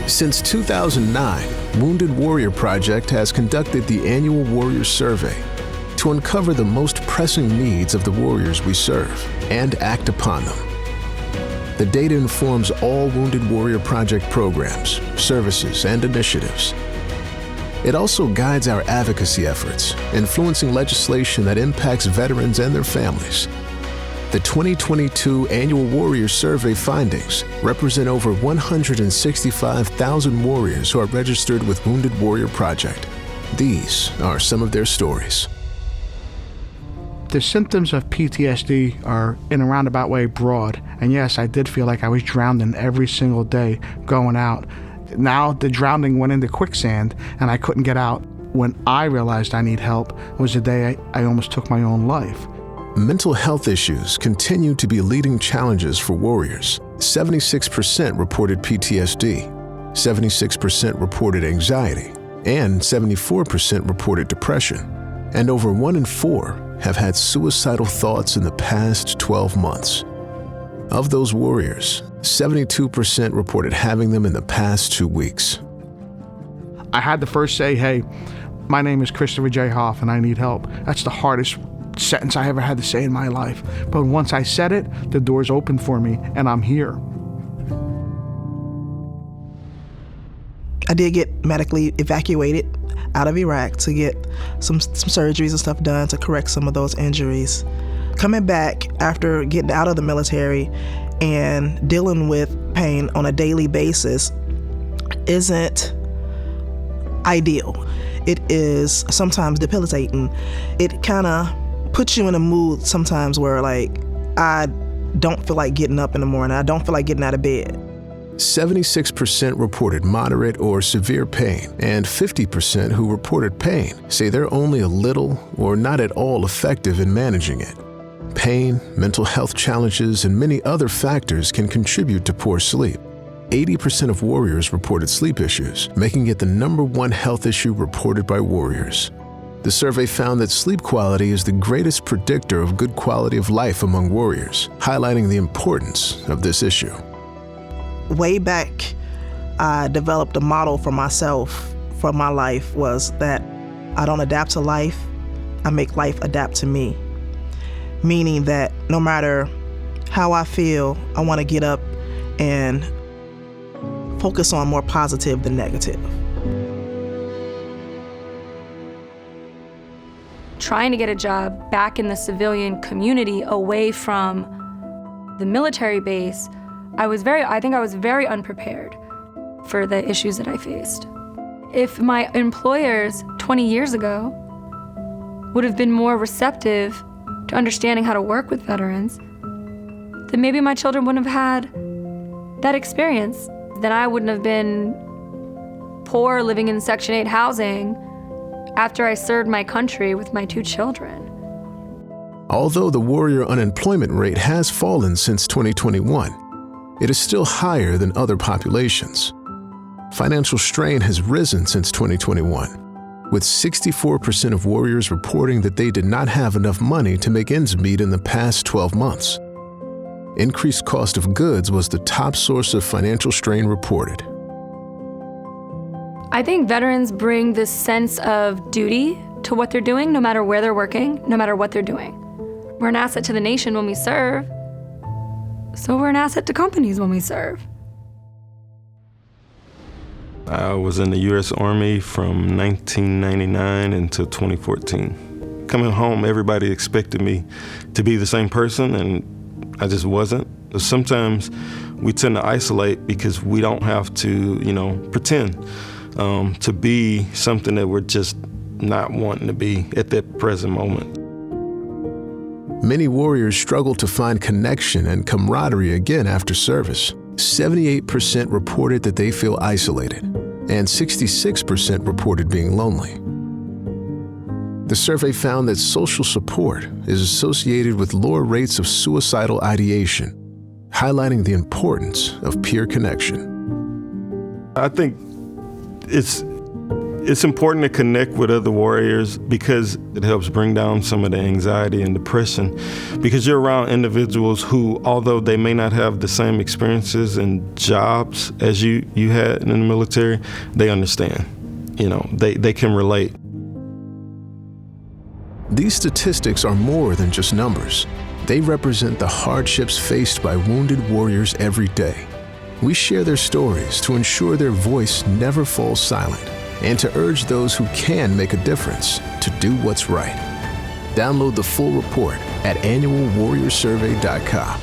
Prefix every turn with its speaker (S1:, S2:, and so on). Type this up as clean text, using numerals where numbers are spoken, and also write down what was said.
S1: Since 2009, Wounded Warrior Project has conducted the annual Warrior Survey to uncover the most pressing needs of the warriors we serve and act upon them. The data informs all Wounded Warrior Project programs, services, and initiatives. It also guides our advocacy efforts, influencing legislation that impacts veterans and their families. The 2022 Annual Warrior Survey findings represent over 165,000 warriors who are registered with Wounded Warrior Project. These are some of their stories.
S2: The symptoms of PTSD are, in a roundabout way, broad. And yes, I did feel like I was drowning every single day going out. Now the drowning went into quicksand and I couldn't get out. When I realized I need help was the day I almost took my own life.
S1: Mental health issues continue to be leading challenges for warriors. 76% reported PTSD, 76% reported anxiety, and 74% reported depression. And over 1 in 4 have had suicidal thoughts in the past 12 months. Of those warriors, 72% reported having them in the past 2 weeks.
S2: I had to first say, hey, my name is Christopher J. Hoff and I need help. That's the hardest sentence I ever had to say in my life. But once I said it, the doors opened for me and I'm here.
S3: I did get medically evacuated out of Iraq to get some surgeries and stuff done to correct some of those injuries. Coming back after getting out of the military and dealing with pain on a daily basis isn't ideal. It is sometimes debilitating. It kind of puts you in a mood sometimes where I don't feel like getting up in the morning. I don't feel like getting out of bed.
S1: 76% reported moderate or severe pain, and 50% who reported pain say they're only a little or not at all effective in managing it. Pain, mental health challenges, and many other factors can contribute to poor sleep. 80% of warriors reported sleep issues, making it the #1 health issue reported by warriors. The survey found that sleep quality is the greatest predictor of good quality of life among warriors, highlighting the importance of this issue.
S3: Way back, I developed a model for myself, for my life, was that I don't adapt to life, I make life adapt to me. Meaning that no matter how I feel, I want to get up and focus on more positive than negative.
S4: Trying to get a job back in the civilian community away from the military base, I think I was very unprepared for the issues that I faced. If my employers 20 years ago would have been more receptive to understanding how to work with veterans, then maybe my children wouldn't have had that experience. Then I wouldn't have been poor living in Section 8 housing after I served my country with my 2 children.
S1: Although the warrior unemployment rate has fallen since 2021, it is still higher than other populations. Financial strain has risen since 2021, with 64% of warriors reporting that they did not have enough money to make ends meet in the past 12 months. Increased cost of goods was the top source of financial strain reported.
S4: I think veterans bring this sense of duty to what they're doing, no matter where they're working, no matter what they're doing. We're an asset to the nation when we serve, so we're an asset to companies when we serve.
S5: I was in the U.S. Army from 1999 until 2014. Coming home, everybody expected me to be the same person, and I just wasn't. Sometimes we tend to isolate because we don't have to, pretend to be something that we're just not wanting to be at that present moment.
S1: Many warriors struggle to find connection and camaraderie again after service. 78% reported that they feel isolated, and 66% reported being lonely. The survey found that social support is associated with lower rates of suicidal ideation, highlighting the importance of peer connection.
S5: I think it's It's important to connect with other warriors because it helps bring down some of the anxiety and depression, because you're around individuals who, although they may not have the same experiences and jobs as you had in the military, they understand. They can relate.
S1: These statistics are more than just numbers. They represent the hardships faced by wounded warriors every day. We share their stories to ensure their voice never falls silent, and to urge those who can make a difference to do what's right. Download the full report at annualwarriorsurvey.com.